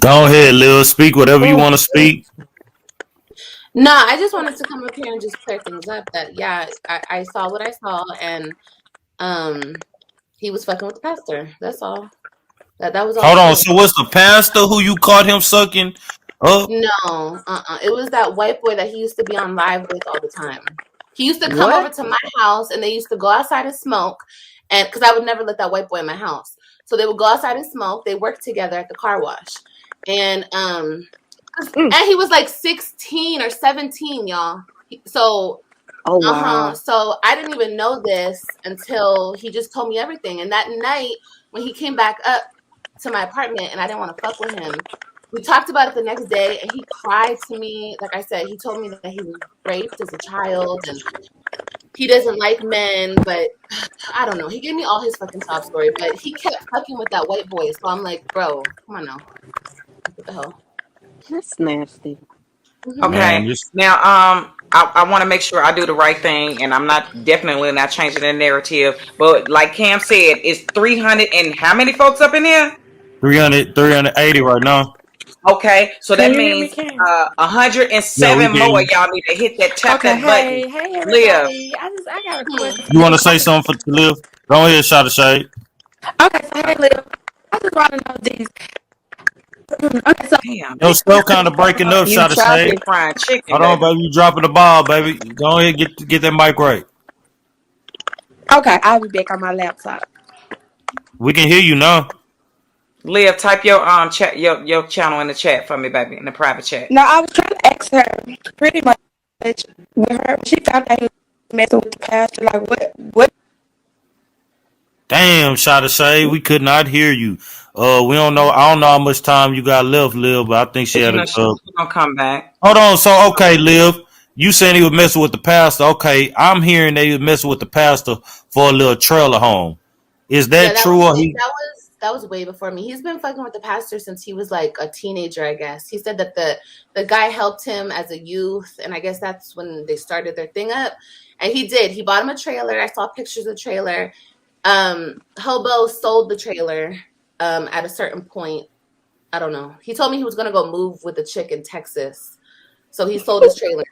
Go ahead, Lil. Speak whatever you want to speak. No, I just wanted to come up here and just clear things up. That yeah, I saw what I saw, and um, he was fucking with the pastor. That's all. That was all Hold it on. was. So what's the pastor who you caught him sucking up? No, it was that white boy that he used to be on live with all the time. He used to come over What? to my house, and they used to go outside and smoke, and because I would never let that white boy in my house, so they would go outside and smoke. They worked together at the car wash, and Mm. he was like 16 or 17, y'all. So Oh wow. so I didn't even know this until he just told me everything. And that night when he came back up to my apartment and I didn't want to fuck with him, we talked about it the next day and he cried to me. Like I said, he told me that he was raped as a child and he doesn't like men, but I don't know. He gave me all his fucking sob story, but he kept fucking with that white boy. So I'm like, bro, come on now. What the hell? That's nasty. Hmm. Man, Okay. this Now, I want to make sure I do the right thing, and I'm not definitely not changing the narrative. But like Cam said, it's 300 and how many folks up in here? 380 right now. Okay, so Can that you hear me, means Cam? Yeah, we 107 more. can. Y'all need to hit that, tap Okay, that button. hey Live. everybody. I got a Hmm. question. You want to say something to Liv? Go ahead, shot a shade. Okay, so hey Lil, I just want to know these. Okay, so Damn, Yo, they still kind of breaking up, You shot a choppy. shade. frying chicken, Hold on, baby. baby. You dropping the ball, baby. Go ahead, get that mic right. okay, I'll be back on my laptop. We can hear you now. Live, type your chat your channel in the chat for me, baby, in the private chat. No, I was trying to ask her pretty much with her. She found out he was messing with the pastor. Like what? Damn, shot a shade. We could not hear you. We don't know. I don't know how much time you got left, Liv, but I think she But had you a. know she's gonna come back. Hold on. So okay, Liv. You saying he was messing with the pastor? Okay, I'm hearing that he was messing with the pastor for a little trailer home. Is Yeah, that true? Or he? that was way before me. He's been fucking with the pastor since he was like a teenager, I guess. He said that the guy helped him as a youth, and I guess that's when they started their thing up. And he did. He bought him a trailer. I saw pictures of the trailer. Hobo sold the trailer at a certain point. I don't know. He told me he was gonna go move with a chick in Texas. So he sold his trailer.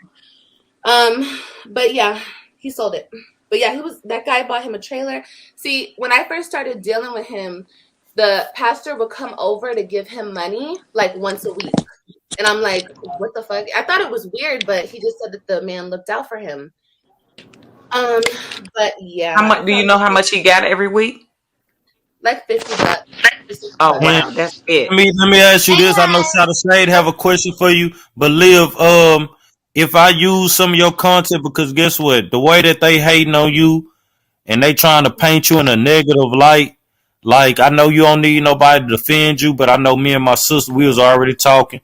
But yeah, he sold it. But yeah, he was that guy bought him a trailer. See, when I first started dealing with him, the pastor would come over to give him money like once a week. And I'm like, what the fuck? I thought it was weird, but he just said that the man looked out for him. Um, but How yeah, I much do you thought know it how was much he got every week? like $50 or Oh $60. And wow, that's it. let me ask you Hey this. I know guys. Shot of Shade have a question for you, but Liv, if I use some of your content, because guess what? The way that they hating on you and they trying to paint you in a negative light, like I know you don't need nobody to defend you, but I know me and my sister, we was already talking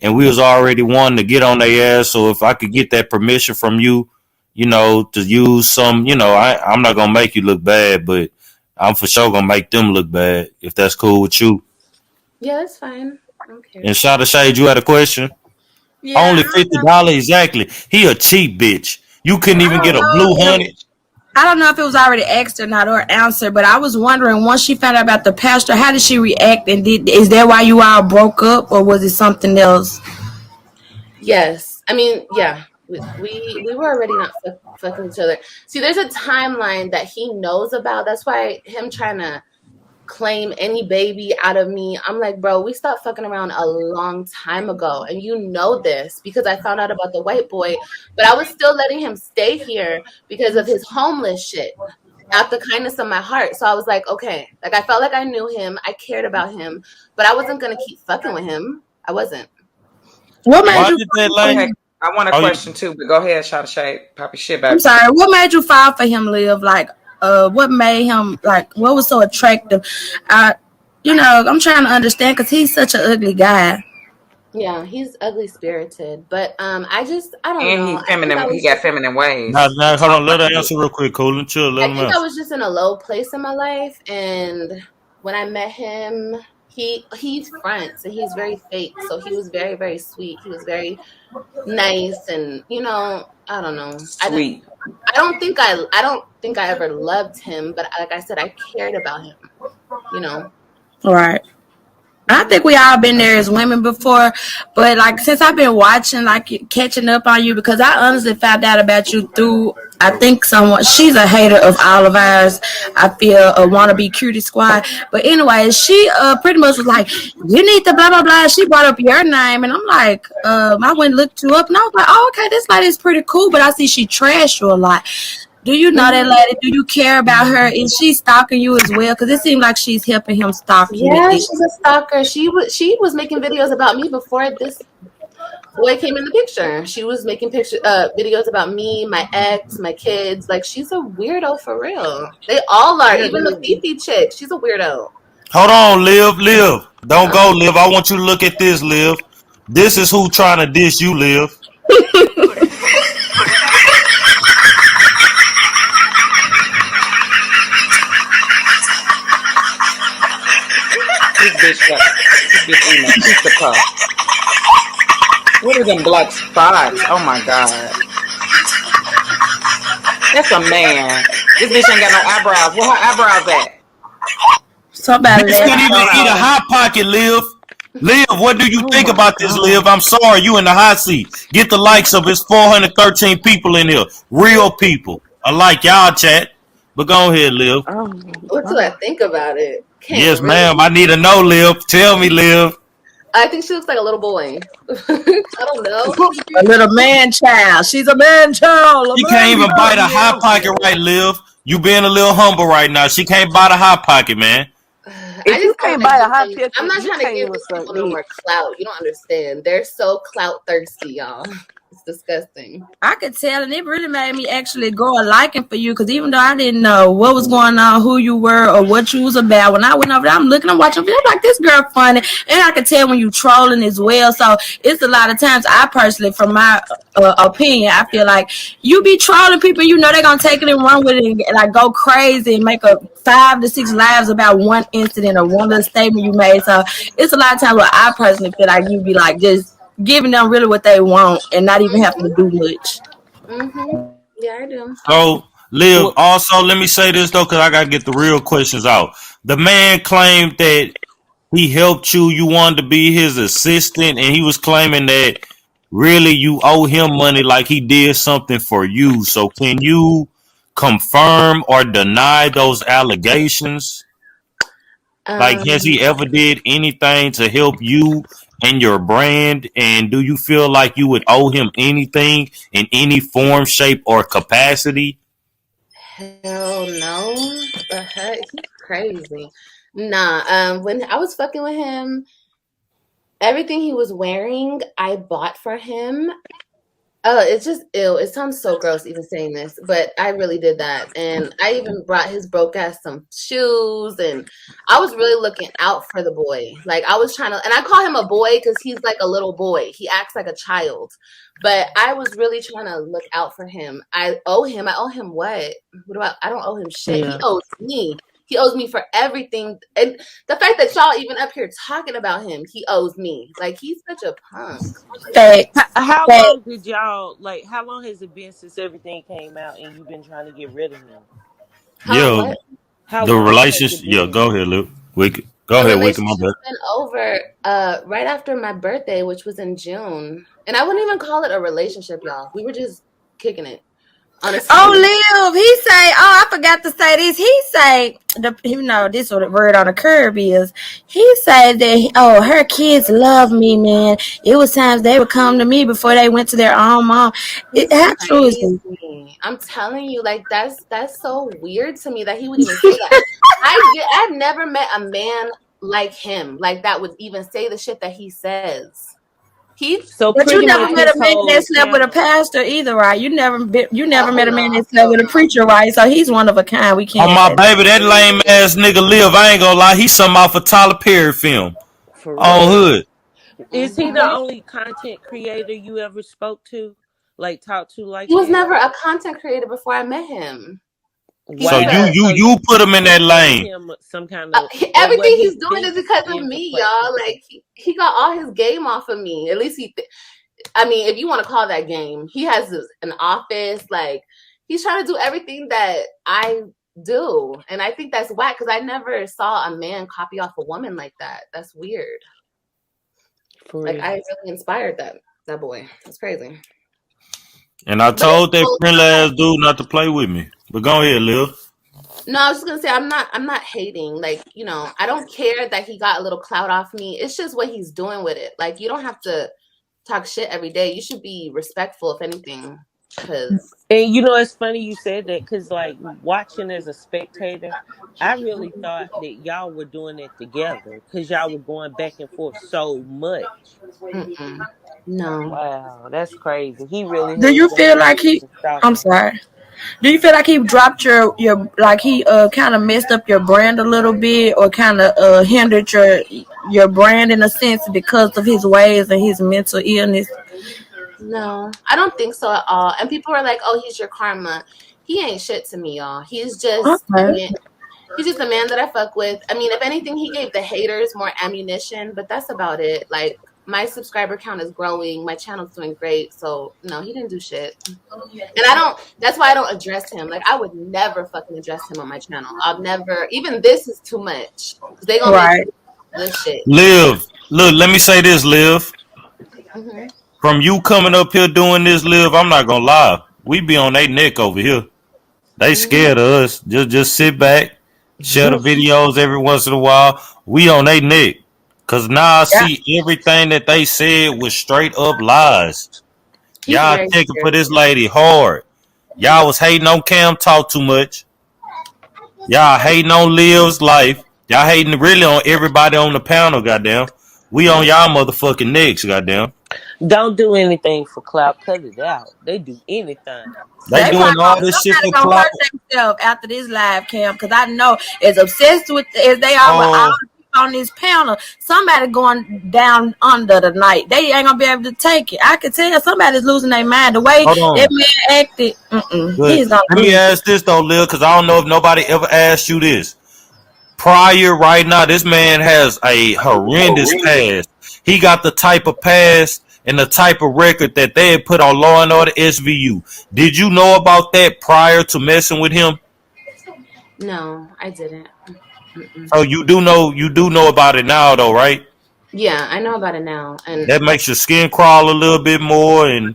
and we was already wanting to get on their ass. So if I could get that permission from you, to use some, I'm not gonna make you look bad, but I'm for sure gonna make them look bad if that's cool with you. Yeah, that's fine. I don't care. And Shot of Shade, you had a question? Yeah, Only $50 exactly. He a cheap bitch. You couldn't I even get don't a know blue if honey. I don't know if it was already asked or not or answered, but I was wondering once she found out about the pastor, how did she react? And is that why you all broke up, or was it something else? Yes, I mean, yeah, we were already not fucking each other. See, there's a timeline that he knows about. That's why him trying to claim any baby out of me. I'm like, bro, we stopped fucking around a long time ago, and you know this because I found out about the white boy. But I was still letting him stay here because of his homeless shit. Out the kindness of my heart. So I was like, okay, like I felt like I knew him, I cared about him, but I wasn't gonna keep fucking with him. I wasn't. What made Why you did that fall for lady? Okay, him? I want a Oh, question too, but go ahead, shot of shade, Poppy shit, I'm baby. sorry. What made you fall for him, Liv? Like, what made him like? What was so attractive? I'm trying to understand because he's such an ugly guy. Yeah, he's ugly spirited, but I don't And know. he feminine. He got feminine now, ways. now, hold Talk on. like Let her a bitch. answer real quick. Cool and chill. Let I him think I answer. was just in a low place in my life, and when I met him, he's front, so he's very fake. So he was very very sweet. He was very nice, and I don't know. Sweet. I don't think I ever loved him, but like I said, I cared about him. You know. Right. I think we all been there as women before, but like since I've been watching, like catching up on you, because I honestly found out about you through. I think someone she's a hater of all of ours. I feel a wannabe cutie squad, but anyway, she pretty much was like, "You need to blah blah blah." She brought up your name, and I'm like, I went and looked you up, and I was like, "Oh, okay, this lady's pretty cool," but I see she trashed you a lot. Do you know that lady? Do you care about her? Is she stalking you as well? Because it seems like she's helping him stalk you with Yeah, this. she's a stalker. She was making videos about me before this boy came in the picture. She was making videos about me, my ex, my kids. Like she's a weirdo for real. They all are. Even the Fifi chick, she's a weirdo. Hold on, Liv. Don't Uh-huh. go, Liv. I want you to look at this, Liv. This is who trying to diss you, Liv. This bitch eating a pizza puff. What are them black spots? Oh my god. That's a man. This bitch ain't got no eyebrows. Where her eyebrows at? Somebody Bitch can't even eat a hot pocket, Liv. Liv, what do you think about this, Liv? I'm sorry, you in the hot seat. Get the likes of it's 413 people in here. Real people. I like y'all chat. But go ahead, Liv. What do I think about it? Yes, ma'am. I need to know, Liv. Tell me, Liv. I think she looks like a little boy. I don't know. a little man child. She's a man child. She can't even buy the hot pocket right, Liv. You being a little humble right now. She can't buy the hot pocket, man. If you can't buy a hot picture, I'm not you trying to can't give even these suck people no dick. more clout. You don't understand. They're so clout thirsty, y'all. It's disgusting. I could tell, and it really made me actually go a liking for you. Because even though I didn't know what was going on, who you were, or what you was about, when I went over there, I'm watching, I'm like, this girl funny, and I could tell when you trolling as well. So it's a lot of times I personally, from my opinion, I feel like you be trolling people, you know they're gonna take it and run with it, and like go crazy and make a 5 to 6 lives about one incident or one little statement you made. So it's a lot of times where I personally feel like you be like just giving them really what they want and not even having to do much. Yeah, I do. So, Liv, also, let me say this, though, because I got to get the real questions out. The man claimed that he helped you. You wanted to be his assistant, and he was claiming that really you owe him money like he did something for you. So, can you confirm or deny those allegations? Like, has he ever did anything to help you and your brand? And do you feel like you would owe him anything in any form, shape, or capacity? Hell no. The heck? He's crazy. Nah, when I was fucking with him, everything he was wearing, I bought for him. Oh, it's just ill. It sounds so gross even saying this, but I really did that. And I even brought his broke ass some shoes, and I was really looking out for the boy. Like I was trying to, and I call him a boy because he's like a little boy. He acts like a child, but I was really trying to look out for him. I owe him what? What about, I don't owe him shit. Yeah. He owes me. He owes me for everything. And the fact that y'all even up here talking about him, he owes me. Like he's such a punk. How long did y'all how long has it been since everything came out and you've been trying to get rid of him? Yeah, How the long has relationship. it Yeah, been? go ahead, Luke. Wicked. Go The ahead, Wicked. My relationship's bad. been over right after my birthday, which was in June. And I wouldn't even call it a relationship, y'all. We were just kicking it. Honestly. Oh, Liv, he say, I forgot to say this. He say, this what the word on the curb is. He said that, her kids love me, man. It was times they would come to me before they went to their own mom. How true is this? I'm telling you, like that's so weird to me that he would even say that. I've never met a man like him, like that would even say the shit that he says. But you never met a man that slept with a pastor either, right? You never met a man that slept with a preacher, right? So he's one of a kind. We can't. Oh my baby, that lame ass nigga Liv. I ain't gonna lie, he's something off a Tyler Perry film. For On real. Hood. Is he the only content creator you ever spoke to, talked to like? He was never a content creator before I met him. So you put him in that lane. Some kind of everything he's doing is because of me, y'all. Like he got all his game off of me. At least if you want to call that game, he has an office. Like he's trying to do everything that I do. And I think that's whack because I never saw a man copy off a woman like that. That's weird. Like I really inspired that boy. That's crazy. And I told that friendly ass dude not to play with me. But go ahead, Liv. No, I was just gonna say I'm not hating. Like, you know, I don't care that he got a little clout off me. It's just what he's doing with it. Like, you don't have to talk shit every day. You should be respectful, if anything. And you know, it's funny you said that because, like, watching as a spectator, I really thought that y'all were doing it together because y'all were going back and forth so much. No. Wow, that's crazy. He really. Do you feel like he? I'm sorry. Do you feel like he dropped your like he kind of messed up your brand a little bit, or kind of hindered your brand in a sense because of his ways and his mental illness? No, I don't think so at all. And people are like, "Oh, he's your karma." He ain't shit to me, y'all. He's just he's just a man that I fuck with. I mean, if anything, he gave the haters more ammunition, but that's about it. Like, my subscriber count is growing. My channel's doing great. So no, he didn't do shit. And that's why I don't address him. Like, I would never fucking address him on my channel. I'll never, even this is too much. They gonna make this shit. Liv, look, let me say this, Liv. Mm-hmm. From you coming up here doing this, Liv, I'm not gonna lie. We be on their neck over here. They scared of us. Just sit back, share the videos every once in a while. We on their neck. Cause now I see everything that they said was straight up lies. Y'all checking for this lady hard. Y'all was hating on Camtalktoomuch. Y'all hating on Liv's life. Y'all hating really on everybody on the panel, goddamn. We on y'all motherfucking necks, goddamn. Don't do anything for clout. Cut it out. They do anything. They doing all this shit for clout. After this live camp, because I know as obsessed with as they are with all the people on this panel, somebody going down under tonight. They ain't gonna be able to take it. I can tell somebody's losing their mind. The way that man acted. Let me ask this though, Lil, because I don't know if nobody ever asked you this. Prior, right now, this man has a horrendous past. He got the type of past and the type of record that they had put on Law and Order SVU. Did you know about that prior to messing with him? No, I didn't. Oh, you do know about it now, though, right? Yeah, I know about it now, and that makes your skin crawl a little bit more. And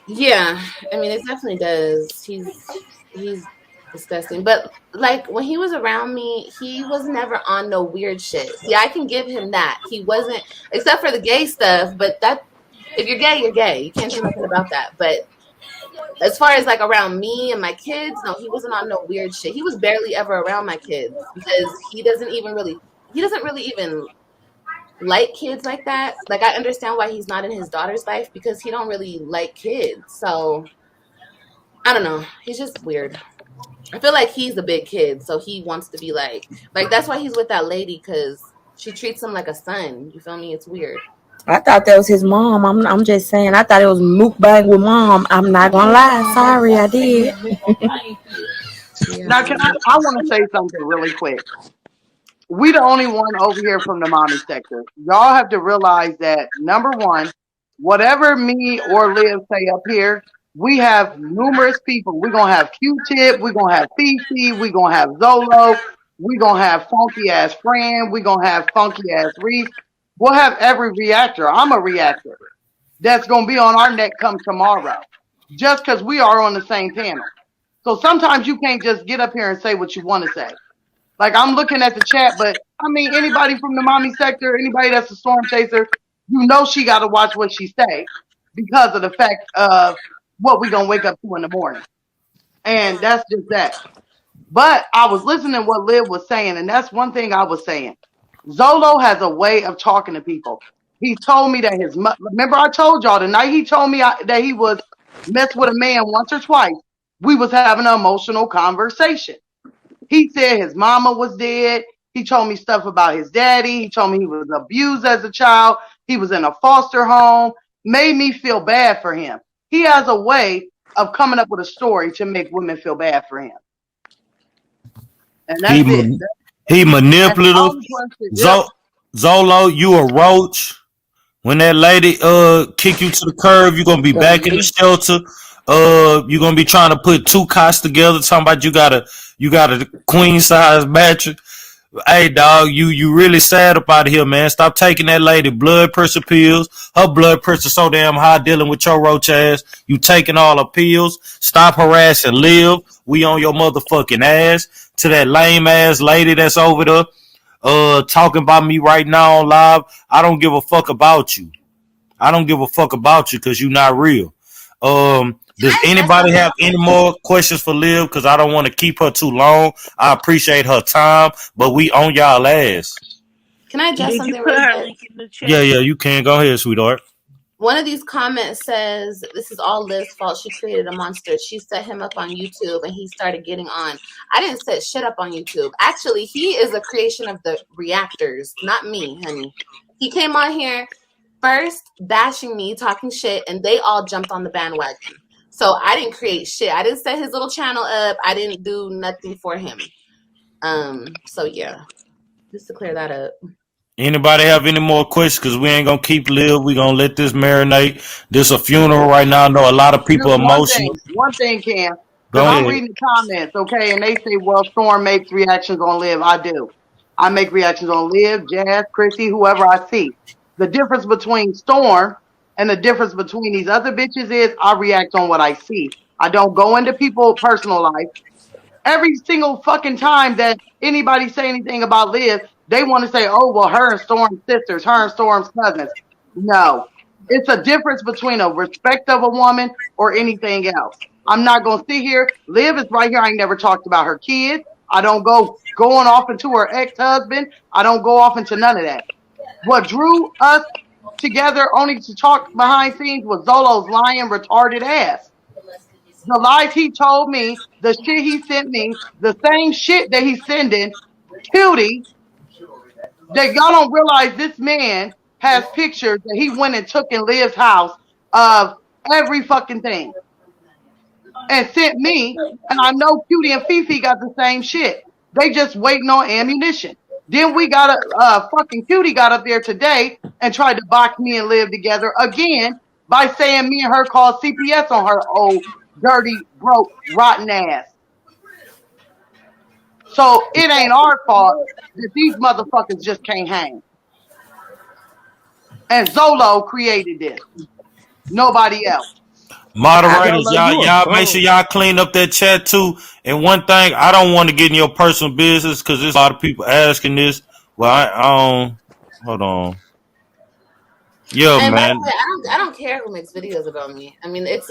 yeah, I mean, it definitely does. He's disgusting, but like when he was around me, he was never on no weird shit. Yeah, I can give him that. He wasn't, except for the gay stuff. But that, if you're gay, you're gay. You can't do nothing about that. But as far as like around me and my kids, no, he wasn't on no weird shit. He was barely ever around my kids because he doesn't really even like kids like that. Like, I understand why he's not in his daughter's life because he don't really like kids. So I don't know. He's just weird. I feel like he's a big kid, so he wants to be like that's why he's with that lady, because she treats him like a son. You feel me? It's weird. I thought that was his mom. I'm just saying. I thought it was mukbang with mom. I'm not gonna lie. Sorry, I did. Now, I want to say something really quick. We the only one over here from the mommy sector. Y'all have to realize that, number one, whatever me or Liv say up here, we have numerous people. We're going to have Q-Tip. We're going to have Fifi. We're going to have Zolo. We're going to have funky-ass Fran. We're going to have funky-ass Reese. We'll have every reactor. I'm a reactor. That's going to be on our neck come tomorrow. Just because we are on the same panel. So sometimes you can't just get up here and say what you want to say. Like, I'm looking at the chat, but I mean, anybody from the mommy sector, anybody that's a storm chaser, you know she got to watch what she say because of the fact of what we gonna wake up to in the morning. And that's just that. But I was listening to what Liv was saying, and that's one thing I was saying. Zolo has a way of talking to people. He told me that remember I told y'all the night he told me that he was messed with a man once or twice, we was having an emotional conversation. He said his mama was dead. He told me stuff about his daddy. He told me he was abused as a child. He was in a foster home. Made me feel bad for him. He has a way of coming up with a story to make women feel bad for him. And that's it. He manipulative. Zolo, you a roach. When that lady kick you to the curb, you're gonna be back in the shelter. You're gonna be trying to put two cots together, talking about you got a queen size mattress. Hey dog, you really sad up out of here, man. Stop taking that lady blood pressure pills. Her blood pressure so damn high dealing with your roach ass. You taking all her pills. Stop harassing Liv. We on your motherfucking ass. To that lame ass lady that's over there talking about me right now on live. I don't give a fuck about you. I don't give a fuck about you because you not real. Does anybody have any more questions for Liv? Because I don't want to keep her too long. I appreciate her time, but we on y'all ass. Can I address Did something you put really her quick? link in the chat? Yeah, you can. Go ahead, sweetheart. One of these comments says, this is all Liv's fault. She created a monster. She set him up on YouTube and he started getting on. I didn't set shit up on YouTube. Actually, he is a creation of the reactors, not me, honey. He came on here first bashing me, talking shit, and they all jumped on the bandwagon. So I didn't create shit. I didn't set his little channel up. I didn't do nothing for him. So yeah, just to clear that up. Anybody have any more questions? Because we ain't gonna keep Liv. We gonna let this marinate. This a funeral right now. I know a lot of people Just emotional. one thing, Cam. Go Because I'm ahead. reading the comments, okay, and they say, well, Storm makes reactions on Liv. I do. I make reactions on Liv, Jazz, Chrissy, whoever I see. The difference between Storm and the difference between these other bitches is I react on what I see. I don't go into people's personal life. Every single fucking time that anybody say anything about Liv, they want to say, oh, well, her and Storm's sisters, her and Storm's cousins. No. It's a difference between a respect of a woman or anything else. I'm not going to sit here. Liv is right here. I ain't never talked about her kids. I don't go going off into her ex-husband. I don't go off into none of that. What drew us together only to talk behind scenes was Zolo's lying, retarded ass. The lies he told me, the shit he sent me, the same shit that he's sending Cutie, that y'all don't realize this man has pictures that he went and took in Liv's house of every fucking thing and sent me, and I know Cutie and Fifi got the same shit. They just waiting on ammunition. Then we got fucking Cutie got up there today and tried to box me and Liv together again by saying me and her called CPS on her old dirty, broke, rotten ass. So it ain't our fault that these motherfuckers just can't hang. And Zolo created this. Nobody else. Moderators, Zolo, you a y'all make bum. sure y'all clean up that chat too. And one thing, I don't want to get in your personal business because there's a lot of people asking this. Well, I hold on. Yeah, And by the man. way, I don't care who makes videos about me. I mean, it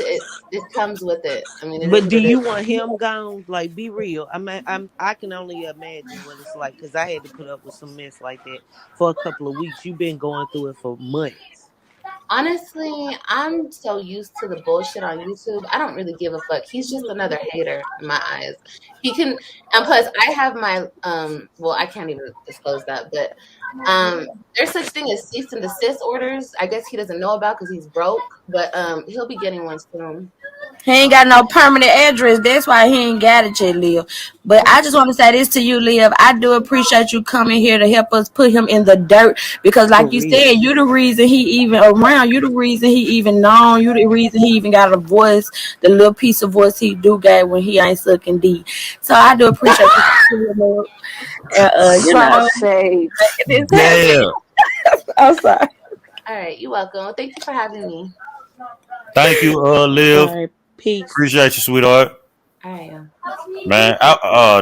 comes with it. I mean, it is But what do it you is. want him gone? Like, be real. I can only imagine what it's like because I had to put up with some mess like that for a couple of weeks. You've been going through it for months. Honestly, I'm so used to the bullshit on YouTube. I don't really give a fuck. He's just another hater in my eyes. He can, and plus, I have my well, I can't even disclose that, but there's such thing as cease and desist orders. I guess he doesn't know about because he's broke, but he'll be getting one soon. He ain't got no permanent address. That's why he ain't got it yet, Liv. But I just want to say this to you, Liv. I do appreciate you coming here to help us put him in the dirt. Because For like you real. said, you the reason he even around. You the reason he even known. You the reason he even got a voice, the little piece of voice he do get when he ain't sucking D. So I do appreciate you. You know, Shade. this Yeah. I'm sorry. All right, you're welcome. Well, thank you for having me. Thank you, Liv. All right, peace. Appreciate you, sweetheart. All right, Man,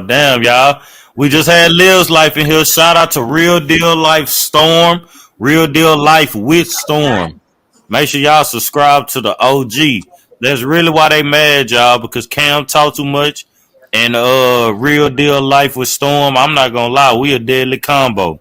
damn, y'all. We just had Liv's life in here. Shout out to Real Deal Life Storm. Real Deal Life with Storm. Make sure y'all subscribe to the OG. That's really why they mad, y'all, because Cam talk too much. And Real Deal Life with Storm, I'm not gonna lie, we a deadly combo.